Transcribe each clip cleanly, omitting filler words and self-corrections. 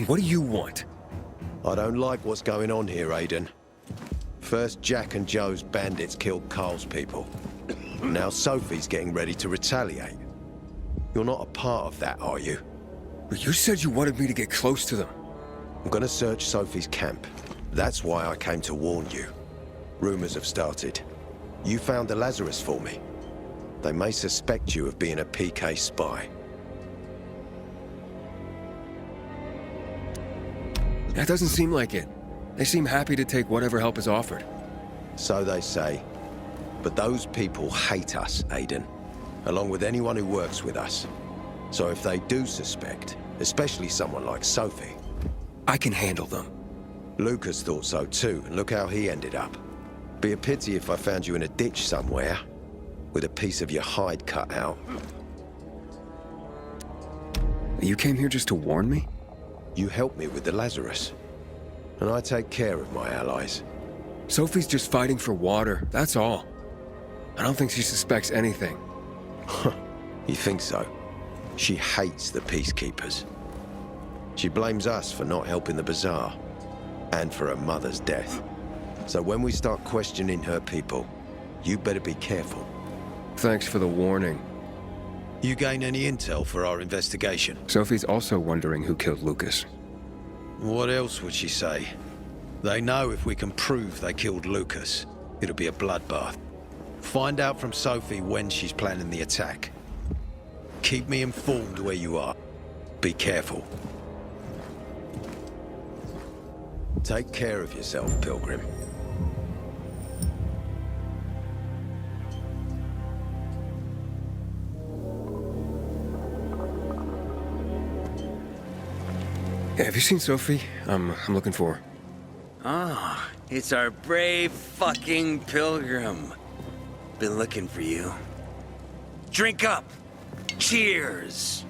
What do you want? I don't like what's going on here, Aiden. First, Jack and Joe's bandits killed Carl's people. Now Sophie's getting ready to retaliate. You're not a part of that, are you? But you said you wanted me to get close to them. I'm gonna search Sophie's camp. That's why I came to warn you. Rumors have started. You found the Lazarus for me. They may suspect you of being a PK spy. That doesn't seem like it. They seem happy to take whatever help is offered. So they say. But those people hate us, Aiden. Along with anyone who works with us. So if they do suspect, especially someone like Sophie... I can handle them. Lucas thought so too, and look how he ended up. Be a pity if I found you in a ditch somewhere, with a piece of your hide cut out. You came here just to warn me? You helped me with the Lazarus. And I take care of my allies. Sophie's just fighting for water, that's all. I don't think she suspects anything. You think so? She hates the Peacekeepers. She blames us for not helping the Bazaar, and for her mother's death. So when we start questioning her people, you better be careful. Thanks for the warning. You gain any intel for our investigation? Sophie's also wondering who killed Lucas. What else would she say? They know if we can prove they killed Lucas, it'll be a bloodbath. Find out from Sophie when she's planning the attack. Keep me informed where you are. Be careful. Take care of yourself, Pilgrim. Yeah, have you seen Sophie? I'm looking for her. Ah, it's our brave fucking Pilgrim. Been looking for you. Drink up. Cheers.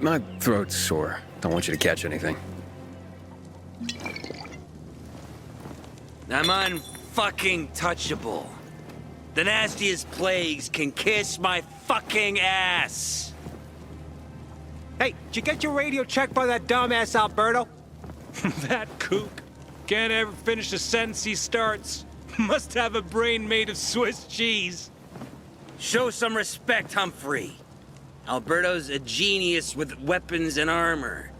My throat's sore. Don't want you to catch anything. I'm unfucking touchable. The nastiest plagues can kiss my fucking ass. Hey, did you get your radio checked by that dumbass Alberto? That kook can't ever finish a sentence he starts. Must have a brain made of Swiss cheese. Show some respect, Humphrey. Alberto's a genius with weapons and armor.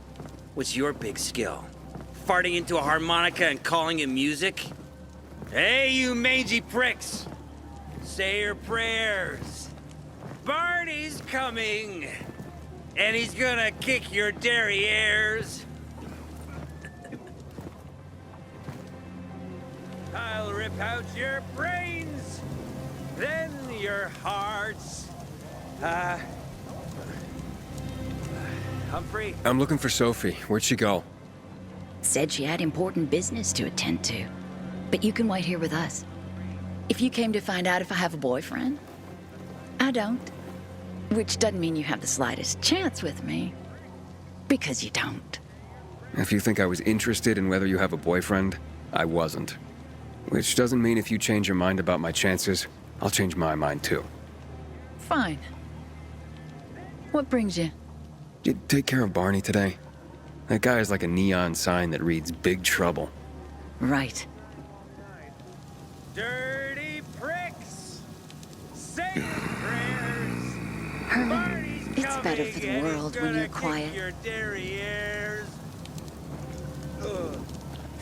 What's your big skill? Farting into a harmonica and calling it music? Hey, you mangy pricks! Say your prayers. Barney's coming! And he's gonna kick your derrieres. I'll rip out your brains, then your hearts. Humphrey? I'm looking for Sophie. Where'd she go? Said she had important business to attend to. But you can wait here with us. If you came to find out if I have a boyfriend, I don't. Which doesn't mean you have the slightest chance with me. Because you don't. If you think I was interested in whether you have a boyfriend, I wasn't. Which doesn't mean if you change your mind about my chances, I'll change my mind too. Fine. What brings you? Did you take care of Barney today? That guy is like a neon sign that reads Big Trouble. Right. Dirty pricks! Say your prayers! Herman, it's better for the world when you're quiet. Your derrieres.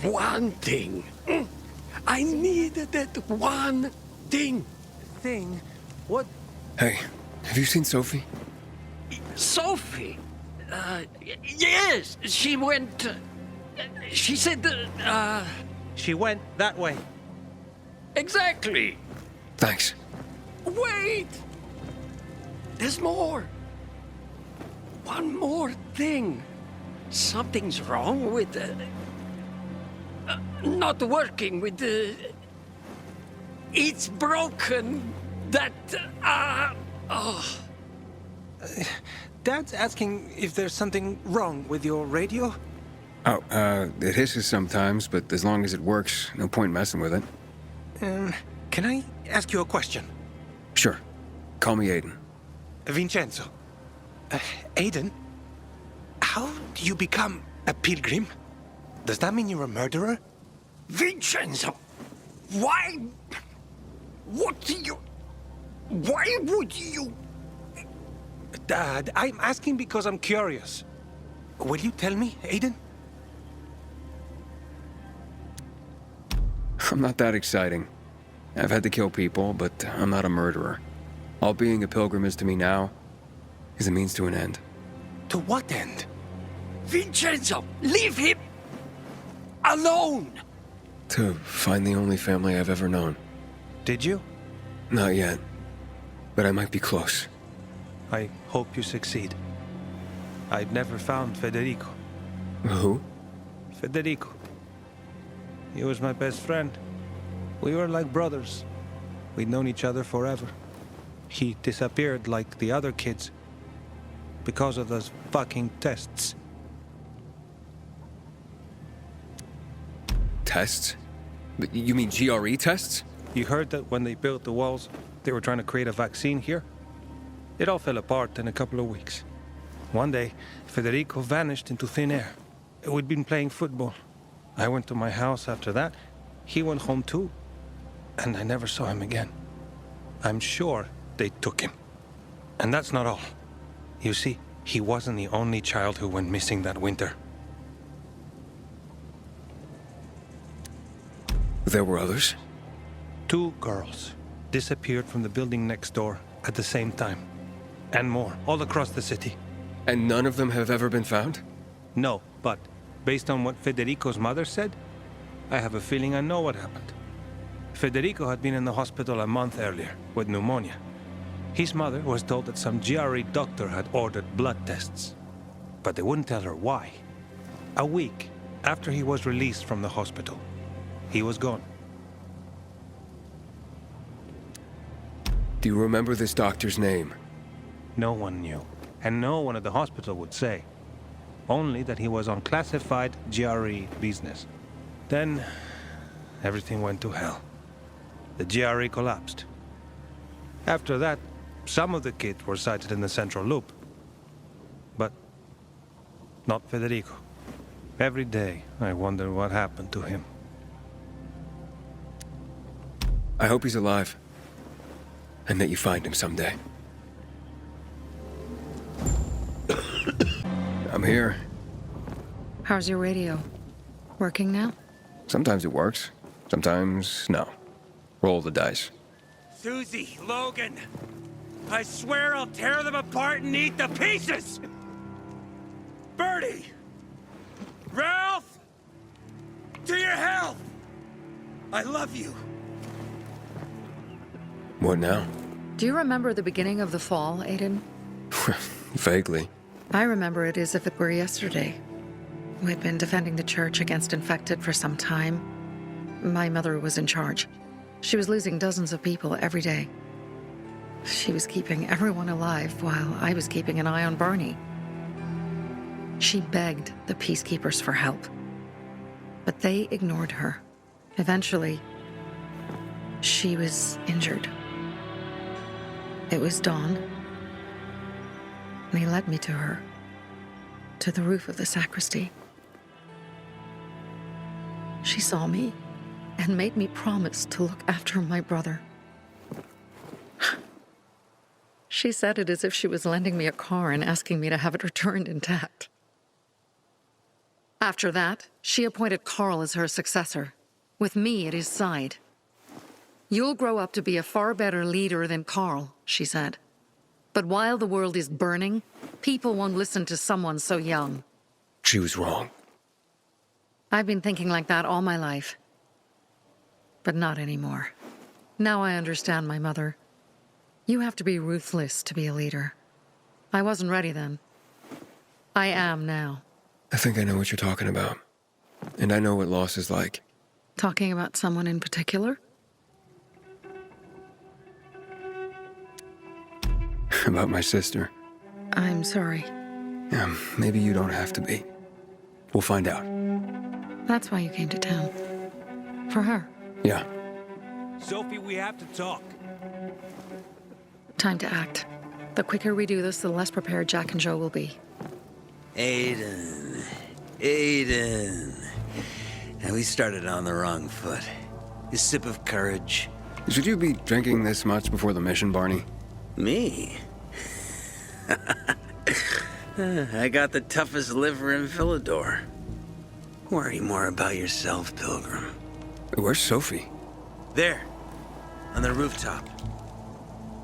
One thing. I needed that one thing. Thing? What? Hey, have you seen Sophie? Sophie. Yes, she went. She said, She went that way. exactly. Thanks. Wait! There's more. One more thing. Something's wrong with not working with the. It's broken. That. Oh. Dad's asking if there's something wrong with your radio? Oh, it hisses sometimes, but as long as it works, no point messing with it. Can I ask you a question? Sure. Call me Aiden. Vincenzo. Aiden? How do you become a pilgrim? Does that mean you're a murderer? Vincenzo! Why? What do you... Why would you... Dad, I'm asking because I'm curious. Will you tell me, Aiden? I'm not that exciting. I've had to kill people, but I'm not a murderer. All being a pilgrim is to me now is a means to an end. To what end? Vincenzo, leave him alone! To find the only family I've ever known. Did you? Not yet, but I might be close. I hope you succeed. I'd never found Federico. Who? Federico. He was my best friend. We were like brothers. We'd known each other forever. He disappeared like the other kids because of those fucking tests. Tests? You mean GRE tests? You heard that when they built the walls, they were trying to create a vaccine here? It all fell apart in a couple of weeks. One day, Federico vanished into thin air. We'd been playing football. I went to my house after that. He went home too. And I never saw him again. I'm sure they took him. And that's not all. You see, he wasn't the only child who went missing that winter. There were others? 2 girls disappeared from the building next door at the same time. And more, all across the city. And none of them have ever been found? No, but based on what Federico's mother said, I have a feeling I know what happened. Federico had been in the hospital a month earlier with pneumonia. His mother was told that some GRE doctor had ordered blood tests, but they wouldn't tell her why. A week after he was released from the hospital, he was gone. Do you remember this doctor's name? No one knew, and no one at the hospital would say. Only that he was on classified GRE business. Then, everything went to hell. The GRE collapsed. After that, some of the kids were sighted in the central loop. But not Federico. Every day, I wonder what happened to him. I hope he's alive. And that you find him someday. I'm here. How's your radio? Working now? Sometimes it works. Sometimes, no. Roll the dice. Susie, Logan, I swear I'll tear them apart and eat the pieces! Bertie! Ralph! To your health! I love you. What now? Do you remember the beginning of the fall, Aiden? Vaguely. I remember it as if it were yesterday. We'd been defending the church against infected for some time. My mother was in charge. She was losing dozens of people every day. She was keeping everyone alive while I was keeping an eye on Barney. She begged the peacekeepers for help, but they ignored her. Eventually, she was injured. It was dawn, and he led me to her, to the roof of the sacristy. She saw me and made me promise to look after my brother. She said it as if she was lending me a car and asking me to have it returned intact. After that, she appointed Carl as her successor, with me at his side. You'll grow up to be a far better leader than Carl, she said. But while the world is burning, people won't listen to someone so young. She was wrong. I've been thinking like that all my life. But not anymore. Now I understand my mother. You have to be ruthless to be a leader. I wasn't ready then. I am now. I think I know what you're talking about. And I know what loss is like. Talking about someone in particular? About my sister. I'm sorry. Yeah, maybe you don't have to be. We'll find out. That's why you came to town. For her. Yeah. Sophie, we have to talk. Time to act. The quicker we do this, the less prepared Jack and Joe will be. Aiden. Aiden. And we started on the wrong foot. A sip of courage. Should you be drinking this much before the mission, Barney? Me? I got the toughest liver in Villador. Worry more about yourself, Pilgrim. Where's Sophie? There, on the rooftop.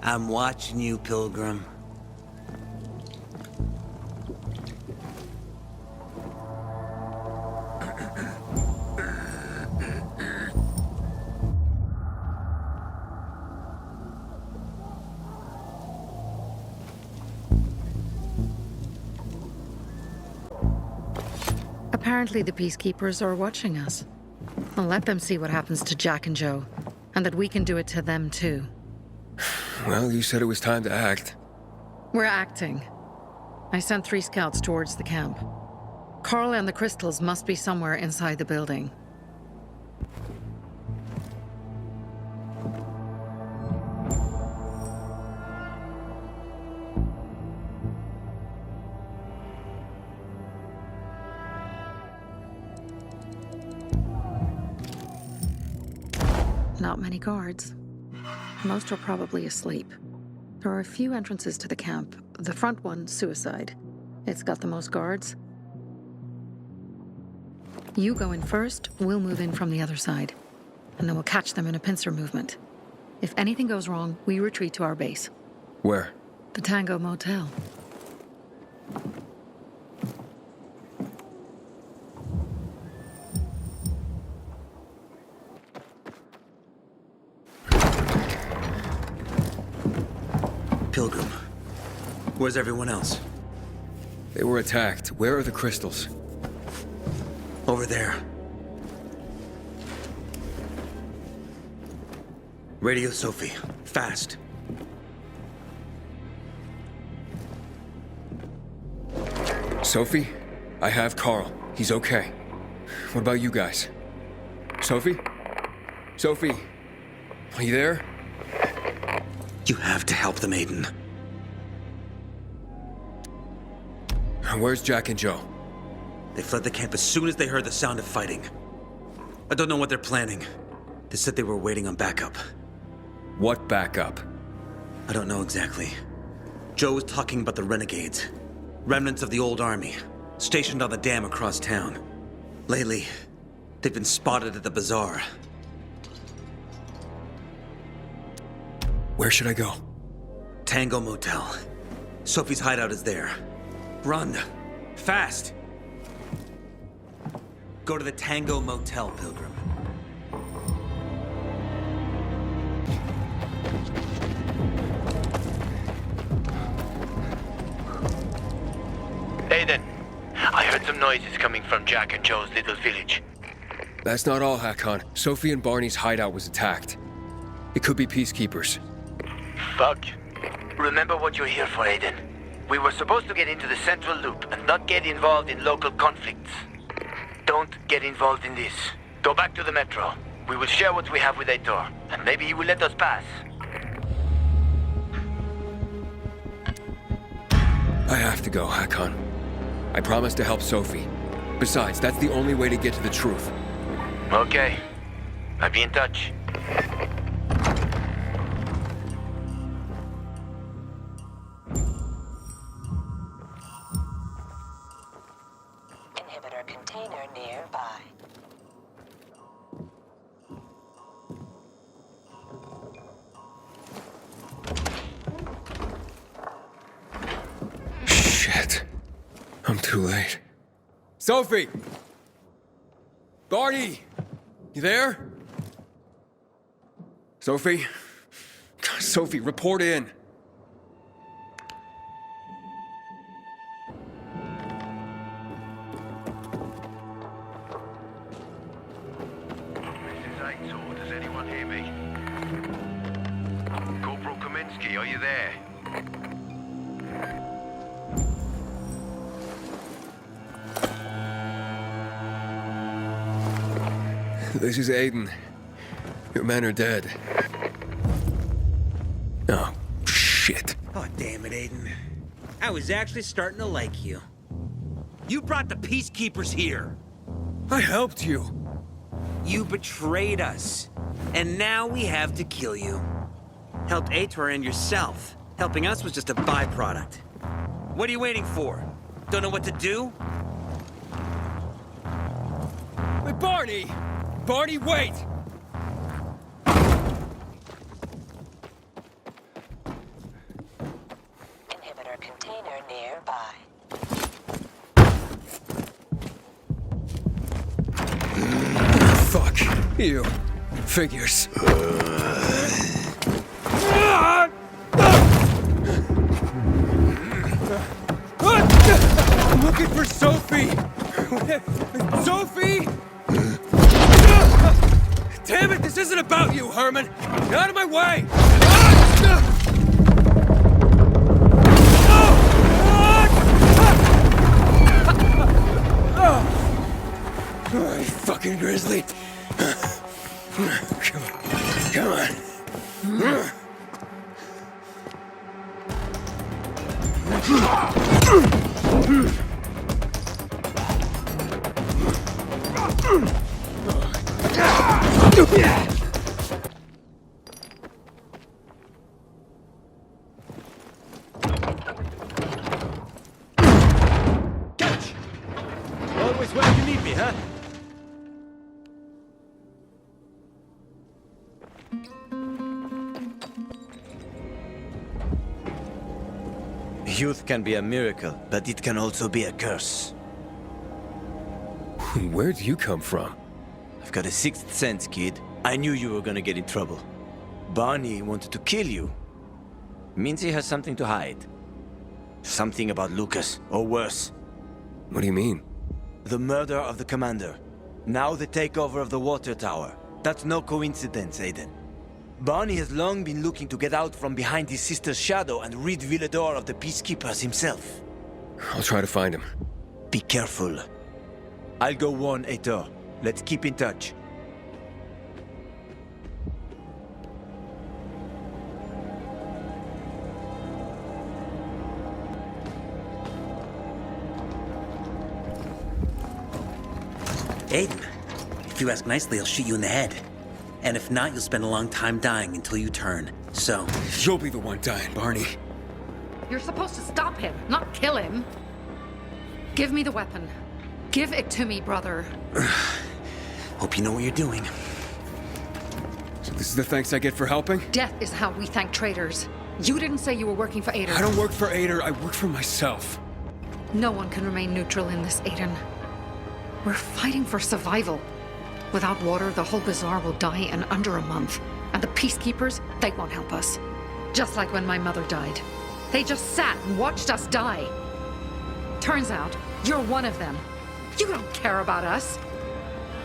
I'm watching you, Pilgrim. Apparently the Peacekeepers are watching us. Well, let them see what happens to Jack and Joe, and that we can do it to them too. Well, you said it was time to act. We're acting. I sent 3 scouts towards the camp. Carl and the crystals must be somewhere inside the building. Not many guards. Most are probably asleep. There are a few entrances to the camp. The front one, suicide. It's got the most guards. You go in first, we'll move in from the other side. And then we'll catch them in a pincer movement. If anything goes wrong, we retreat to our base. Where? The Tango Motel. Pilgrim, where's everyone else? They were attacked. Where are the crystals? Over there. Radio Sophie, fast. Sophie? I have Carl. He's okay. What about you guys? Sophie? Sophie? Are you there? You have to help them, Aiden. Where's Jack and Joe? They fled the camp as soon as they heard the sound of fighting. I don't know what they're planning. They said they were waiting on backup. What backup? I don't know exactly. Joe was talking about the renegades. Remnants of the old army, stationed on the dam across town. Lately, they've been spotted at the bazaar. Where should I go? Tango Motel. Sophie's hideout is there. Run. Fast. Go to the Tango Motel, Pilgrim. Aiden, I heard some noises coming from Jack and Joe's little village. That's not all, Hakon. Sophie and Barney's hideout was attacked. It could be peacekeepers. Fuck. Remember what you're here for, Aiden. We were supposed to get into the central loop and not get involved in local conflicts. Don't get involved in this. Go back to the metro. We will share what we have with Aitor, and maybe he will let us pass. I have to go, Hakon. I promised to help Sophie. Besides, that's the only way to get to the truth. Okay. I'll be in touch. Inhibitor container nearby. Shit. I'm too late. Sophie! Barney! You there? Sophie? Sophie, report in. This is Aitor. Does anyone hear me? Corporal Kaminsky, are you there? This is Aiden. Your men are dead. Oh, shit. shit. Oh, damn it, Aiden. I was actually starting to like you. You brought the Peacekeepers here. I helped you. You betrayed us. And now we have to kill you. Helped Aitor and yourself. Helping us was just a byproduct. What are you waiting for? Don't know what to do? Hey, Barney! Barney, wait! Inhibitor container nearby. Fuck. You. Figures. I'm looking for Sophie! Sophie! Damn it, this isn't about you, Herman! Get out of my way! You fucking grizzly! Come on. Come on. Catch! Always where you need me, huh? Youth can be a miracle, but it can also be a curse. Where'd you come from? I've got a sixth sense, kid. I knew you were gonna get in trouble. Barney wanted to kill you. Means he has something to hide. Something about Lucas, or worse. What do you mean? The murder of the commander. Now the takeover of the water tower. That's no coincidence, Aiden. Barney has long been looking to get out from behind his sister's shadow and rid Villedor of the Peacekeepers himself. I'll try to find him. Be careful. I'll go warn Aitor. Let's keep in touch. Aiden, if you ask nicely, I'll shoot you in the head. And if not, you'll spend a long time dying until you turn. So... You'll be the one dying, Barney. You're supposed to stop him, not kill him. Give me the weapon. Give it to me, brother. Hope you know what you're doing. So this is the thanks I get for helping? Death is how we thank traitors. You didn't say you were working for Aitor. I don't work for Aitor, I work for myself. No one can remain neutral in this, Aiden. We're fighting for survival. Without water, the whole bazaar will die in under a month. And the Peacekeepers, they won't help us. Just like when my mother died. They just sat and watched us die. Turns out, you're one of them. You don't care about us.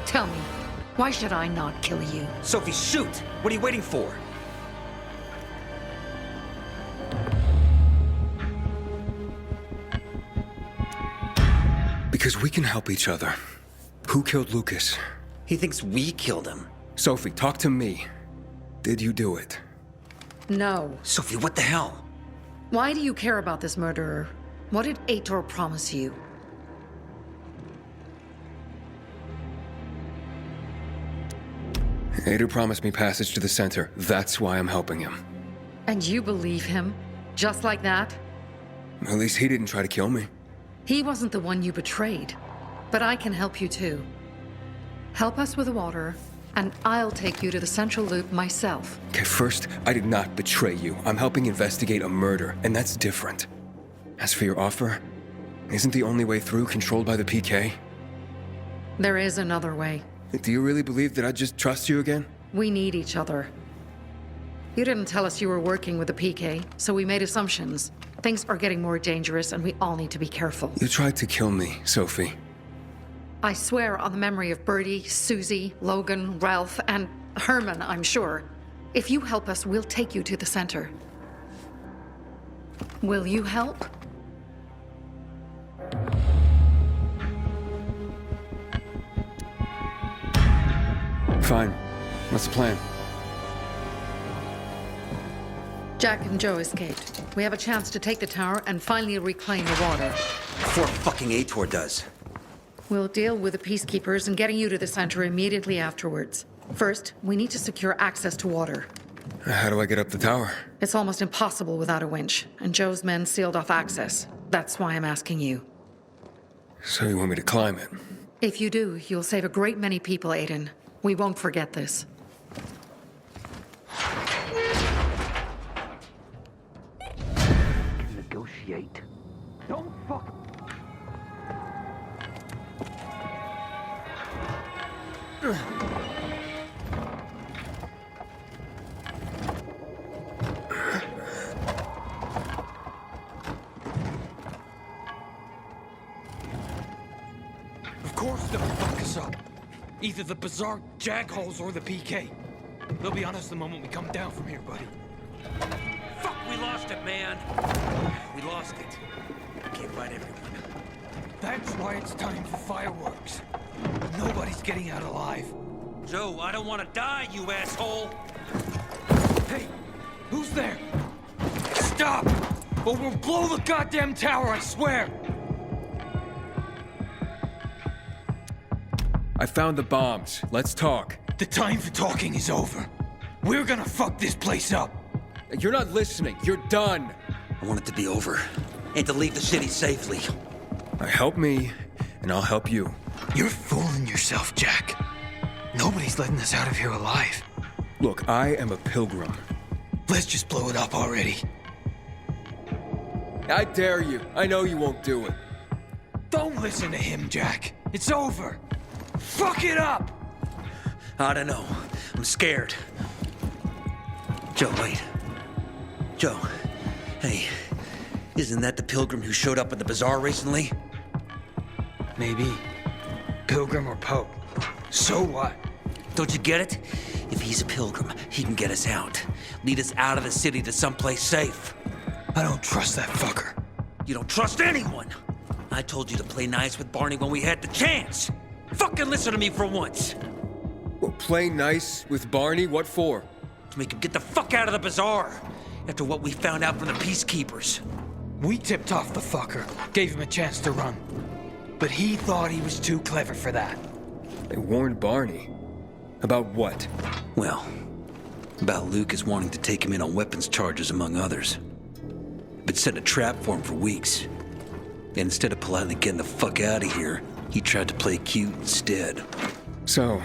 Tell me, why should I not kill you? Sophie, shoot! What are you waiting for? Because we can help each other. Who killed Lucas? He thinks we killed him. Sophie, talk to me. Did you do it? No. Sophie, what the hell? Why do you care about this murderer? What did Aitor promise you? Aitor promised me passage to the center. That's why I'm helping him. And you believe him? Just like that? At least he didn't try to kill me. He wasn't the one you betrayed. But I can help you too. Help us with the water, and I'll take you to the Central Loop myself. Okay, first, I did not betray you. I'm helping investigate a murder, and that's different. As for your offer, isn't the only way through controlled by the PK? There is another way. Do you really believe that I'd just trust you again? We need each other. You didn't tell us you were working with the PK, so we made assumptions. Things are getting more dangerous, and we all need to be careful. You tried to kill me, Sophie. I swear on the memory of Birdie, Susie, Logan, Ralph, and Herman, I'm sure. If you help us, we'll take you to the center. Will you help? Fine. What's the plan? Jack and Joe escaped. We have a chance to take the tower and finally reclaim the water. Before fucking Ator does. We'll deal with the peacekeepers and getting you to the center immediately afterwards. First, we need to secure access to water. How do I get up the tower? It's almost impossible without a winch, and Joe's men sealed off access. That's why I'm asking you. So you want me to climb it? If you do, you'll save a great many people, Aiden. We won't forget this. Negotiate. Don't fuck. Of course they'll fuck us up. Either the Bazaar jagholes or the PK. They'll be on us the moment we come down from here, buddy. Fuck, we lost it, man. We lost it. Can't fight everyone. That's why it's time for fireworks. Nobody's getting out alive. Joe, I don't want to die, you asshole. Hey, who's there? Stop! Or we'll blow the goddamn tower, I swear! I found the bombs. Let's talk. The time for talking is over. We're gonna fuck this place up. You're not listening. You're done. I want it to be over. And to leave the city safely. Help me, and I'll help you. You're fooling yourself, Jack. Nobody's letting us out of here alive. Look, I am a pilgrim. Let's just blow it up already. I dare you. I know you won't do it. Don't listen to him, Jack. It's over. Fuck it up! I don't know. I'm scared. Joe, wait. Joe. Hey, isn't that the pilgrim who showed up at the bazaar recently? Maybe. Pilgrim or Pope. So what? Don't you get it? If he's a pilgrim, he can get us out. Lead us out of the city to someplace safe. I don't trust that fucker. You don't trust anyone! I told you to play nice with Barney when we had the chance! Fucking listen to me for once! Well, play nice with Barney? What for? To make him get the fuck out of the bazaar! After what we found out from the peacekeepers. We tipped off the fucker, gave him a chance to run. But he thought he was too clever for that. They warned Barney. About what? Well, about Lucas wanting to take him in on weapons charges, among others. Been setting a trap for him for weeks. And instead of politely getting the fuck out of here, he tried to play cute instead. So,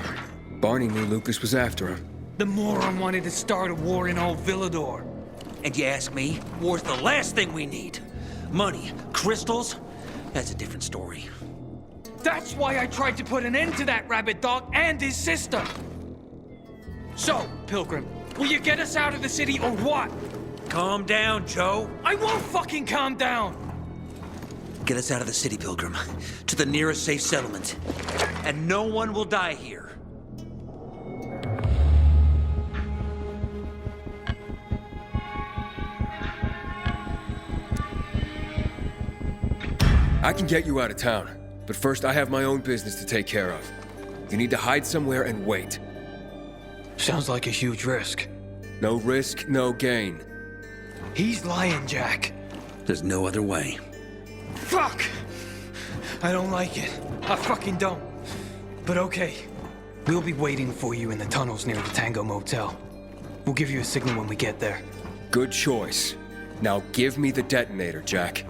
Barney knew Lucas was after him. The moron wanted to start a war in old Villador. And you ask me, war's the last thing we need. Money, crystals, that's a different story. That's why I tried to put an end to that rabbit dog and his sister. So, Pilgrim, will you get us out of the city or what? Calm down, Joe. I won't fucking calm down! Get us out of the city, Pilgrim, to the nearest safe settlement. And no one will die here. I can get you out of town, but first I have my own business to take care of. You need to hide somewhere and wait. Sounds like a huge risk. No risk, no gain. He's lying, Jack. There's no other way. Fuck! I don't like it. I fucking don't. But okay. We'll be waiting for you in the tunnels near the Tango Motel. We'll give you a signal when we get there. Good choice. Now give me the detonator, Jack.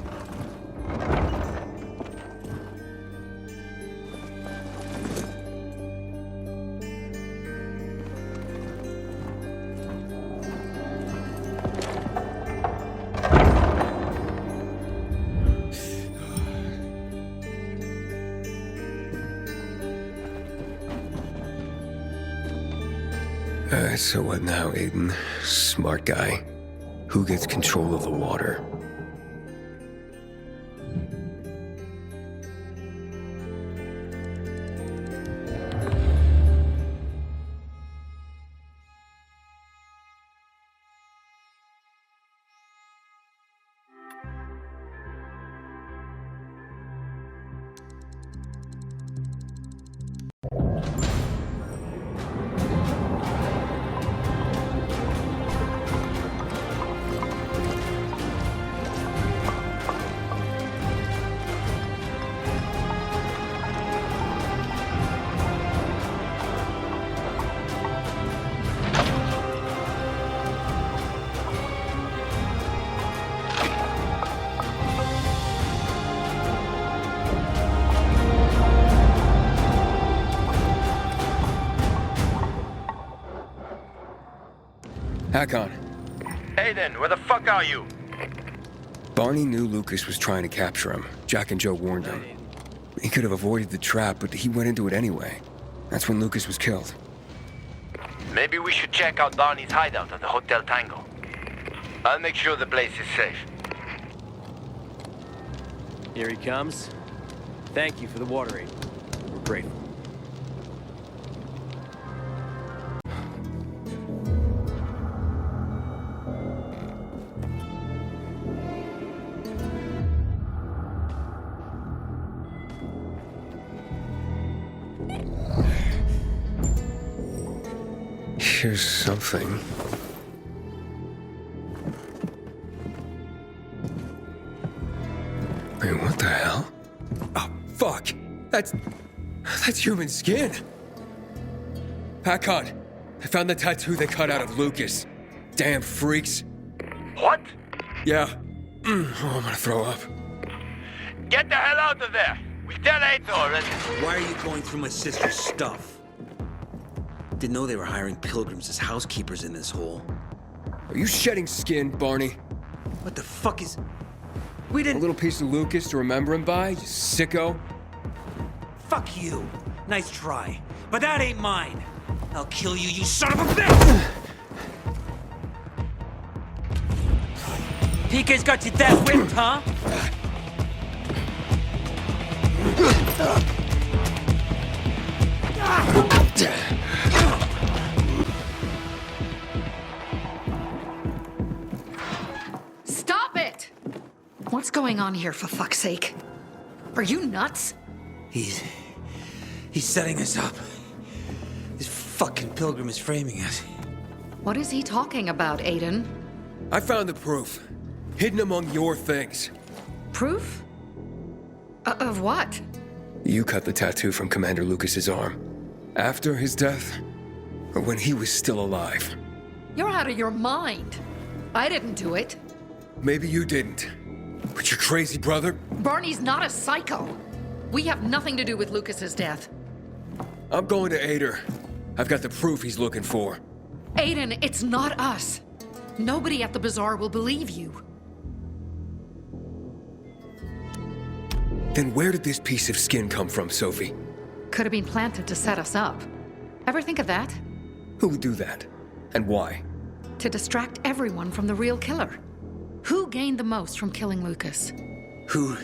So what now, Aiden? Smart guy. Who gets control of the water? Hakon. Aiden, where the fuck are you? Barney knew Lucas was trying to capture him. Jack and Joe warned him. He could have avoided the trap, but he went into it anyway. That's when Lucas was killed. Maybe we should check out Barney's hideout at the Hotel Tango. I'll make sure the place is safe. Here he comes. Thank you for the water aid. We're grateful. Here's something. Wait, what the hell? Oh, fuck! That's human skin! Hakon! I found the tattoo they cut out of Lucas. Damn freaks. What? Yeah. Oh, I'm gonna throw up. Get the hell out of there! We tell Aiden already. Why are you going through my sister's stuff? Didn't know they were hiring pilgrims as housekeepers in this hole. Are you shedding skin, Barney? What the fuck is... We didn't... A little piece of Lucas to remember him by, you sicko? Fuck you. Nice try. But that ain't mine. I'll kill you, you son of a bitch! PK's got you that whipped, huh? Stop it! What's going on here, for fuck's sake? Are you nuts? He's setting us up. This fucking pilgrim is framing us. What is he talking about, Aiden? I found the proof. Hidden among your things. Proof? Of what? You cut the tattoo from Commander Lucas's arm. After his death? Or when he was still alive? You're out of your mind. I didn't do it. Maybe you didn't. But your crazy brother? Barney's not a psycho. We have nothing to do with Lucas's death. I'm going to Ader. I've got the proof he's looking for. Aiden, it's not us. Nobody at the bazaar will believe you. Then where did this piece of skin come from, Sophie? Could have been planted to set us up. Ever think of that? Who would do that? And why? To distract everyone from the real killer. Who gained the most from killing Lucas? Who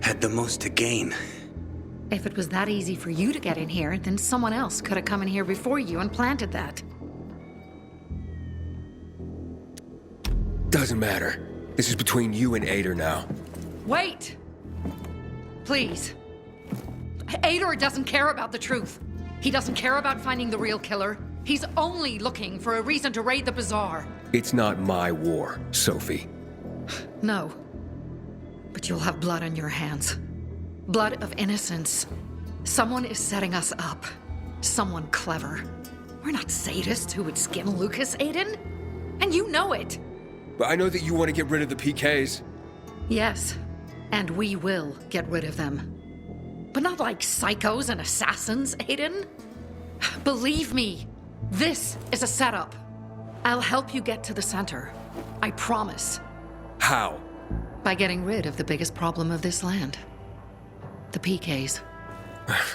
had the most to gain? If it was that easy for you to get in here, then someone else could have come in here before you and planted that. Doesn't matter. This is between you and Ader now. Wait! Please. Ader doesn't care about the truth. He doesn't care about finding the real killer. He's only looking for a reason to raid the bazaar. It's not my war, Sophie. No. But you'll have blood on your hands. Blood of innocence. Someone is setting us up. Someone clever. We're not sadists who would skin Lucas, Aiden. And you know it. But I know that you want to get rid of the PKs. Yes. And we will get rid of them. But not like psychos and assassins, Aiden. Believe me, this is a setup. I'll help you get to the center. I promise. How? By getting rid of the biggest problem of this land. The PKs.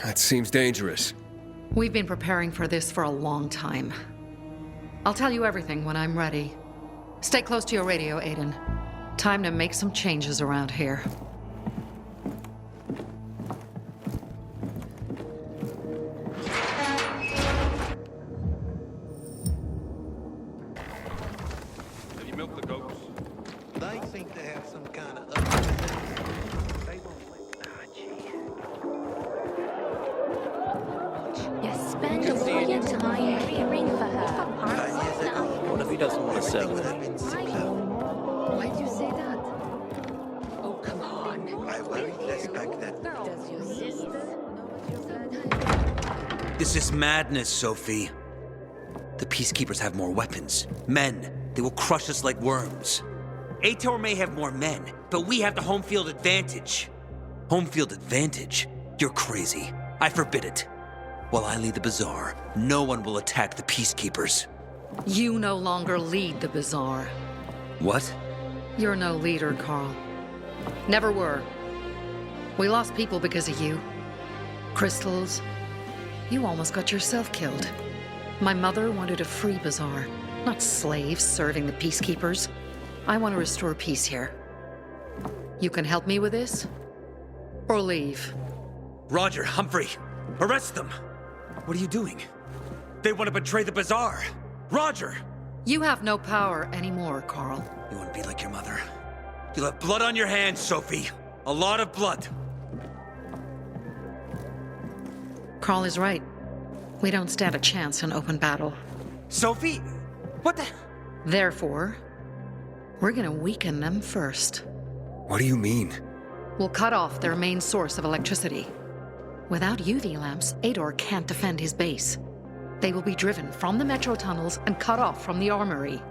That seems dangerous. We've been preparing for this for a long time. I'll tell you everything when I'm ready. Stay close to your radio, Aiden. Time to make some changes around here. Have you milked the goats? They seem to have some kind of... You spend all your time caring for her. What if he doesn't want to sell? Why'd you say that? Oh, come on. I worried less back then. Does your sister? This is madness, Sophie. The Peacekeepers have more weapons. Men. They will crush us like worms. Ator may have more men, but we have the home field advantage. Home field advantage? You're crazy. I forbid it. While I lead the bazaar, no one will attack the Peacekeepers. You no longer lead the Bazaar. What? You're no leader, Carl. Never were. We lost people because of you. Crystals. You almost got yourself killed. My mother wanted a free Bazaar, not slaves serving the peacekeepers. I want to restore peace here. You can help me with this, or leave. Roger, Humphrey, arrest them. What are you doing? They want to betray the Bazaar. Roger! You have no power anymore, Carl. You want to be like your mother. You'll have blood on your hands, Sophie. A lot of blood. Carl is right. We don't stand a chance in open battle. Sophie? What the? Therefore, we're gonna weaken them first. What do you mean? We'll cut off their main source of electricity. Without UV lamps, Ador can't defend his base. They will be driven from the metro tunnels and cut off from the armory.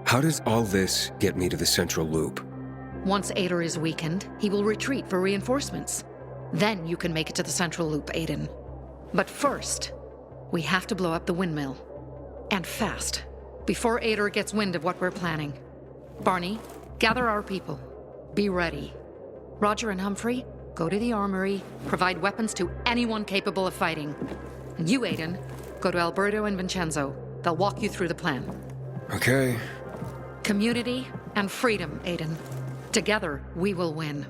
How does all this get me to the Central Loop? Once Ador is weakened, he will retreat for reinforcements. Then you can make it to the Central Loop, Aiden. But first, we have to blow up the windmill. And fast, before Ador gets wind of what we're planning. Barney, gather our people. Be ready. Roger and Humphrey, go to the armory, provide weapons to anyone capable of fighting. And you, Aiden, go to Alberto and Vincenzo. They'll walk you through the plan. Okay. Community and freedom, Aiden. Together, we will win.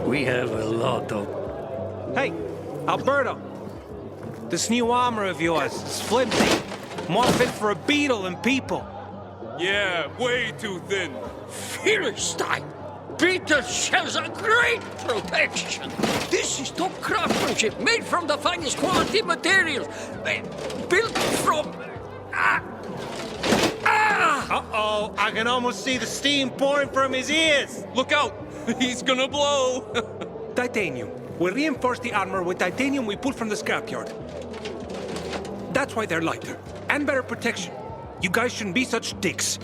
We have a lot of... Hey, Alberto! This new armor of yours is flimsy. More fit for a beetle than people. Yeah, way too thin. Philistine! Beetle shells are great protection. This is top craftsmanship, made from the finest quality materials. Built from... Uh-oh, I can almost see the steam pouring from his ears. Look out! He's gonna blow! Titanium. We reinforce the armor with titanium we pulled from the scrapyard. That's why they're lighter. And better protection. You guys shouldn't be such dicks.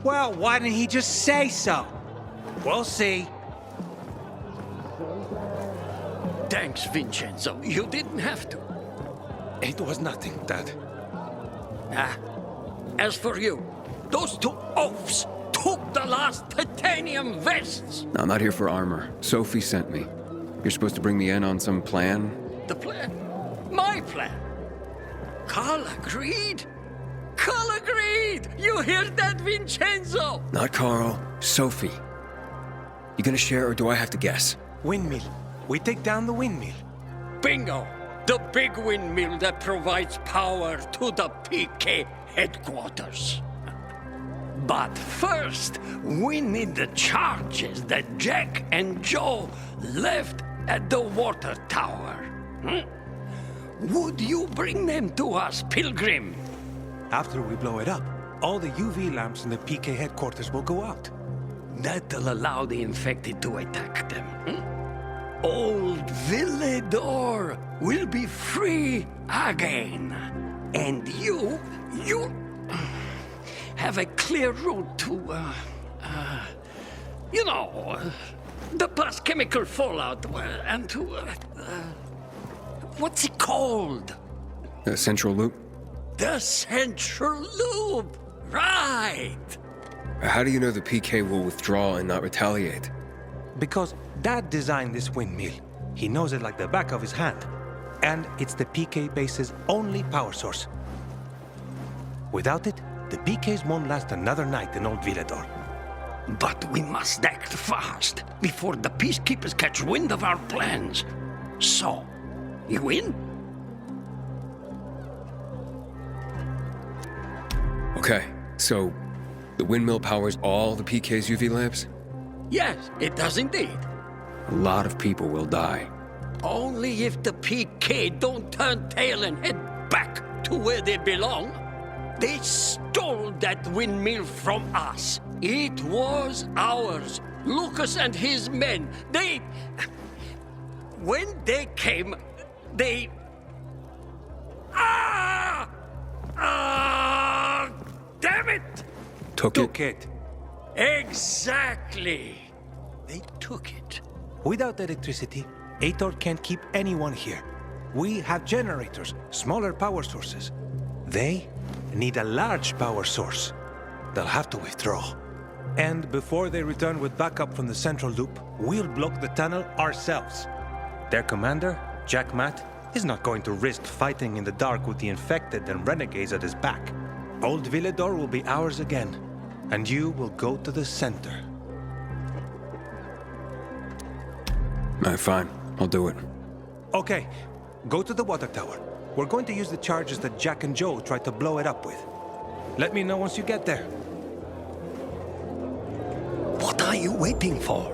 Well, why didn't he just say so? We'll see. Thanks, Vincenzo. You didn't have to. It was nothing, Dad. As for you, those two oafs took the last titanium vests. I'm not here for armor. Sophie sent me. You're supposed to bring me in on some plan? The plan? My plan? Carl agreed? Carl agreed! You hear that, Vincenzo? Not Carl. Sophie. You gonna share or do I have to guess? Windmill. We take down the windmill. Bingo! The big windmill that provides power to the PK headquarters. But first, we need the charges that Jack and Joe left at the water tower. Would you bring them to us, Pilgrim? After we blow it up, all the UV lamps in the PK headquarters will go out. That'll allow the infected to attack them. Old Villedor will be free again. And you have a clear route to, the past chemical fallout and to, what's it called? The Central Loop? The Central Loop! Right! How do you know the PK will withdraw and not retaliate? Because Dad designed this windmill. He knows it like the back of his hand. And it's the PK base's only power source. Without it, the PKs won't last another night in Old Villedor. But we must act fast before the peacekeepers catch wind of our plans. So, you in? Okay, so the windmill powers all the PK's UV lamps? Yes, it does indeed. A lot of people will die. Only if the PK don't turn tail and head back to where they belong. They stole that windmill from us. It was ours. Lucas and his men, when they came, they... Damn it! Took it? Exactly. They took it. Without electricity, Ator can't keep anyone here. We have generators, smaller power sources. They need a large power source. They'll have to withdraw. And before they return with backup from the central loop, we'll block the tunnel ourselves. Their commander, Jack Matt, is not going to risk fighting in the dark with the infected and renegades at his back. Old Villador will be ours again, and you will go to the center. Fine. I'll do it. Okay, go to the water tower. We're going to use the charges that Jack and Joe tried to blow it up with. Let me know once you get there. What are you waiting for?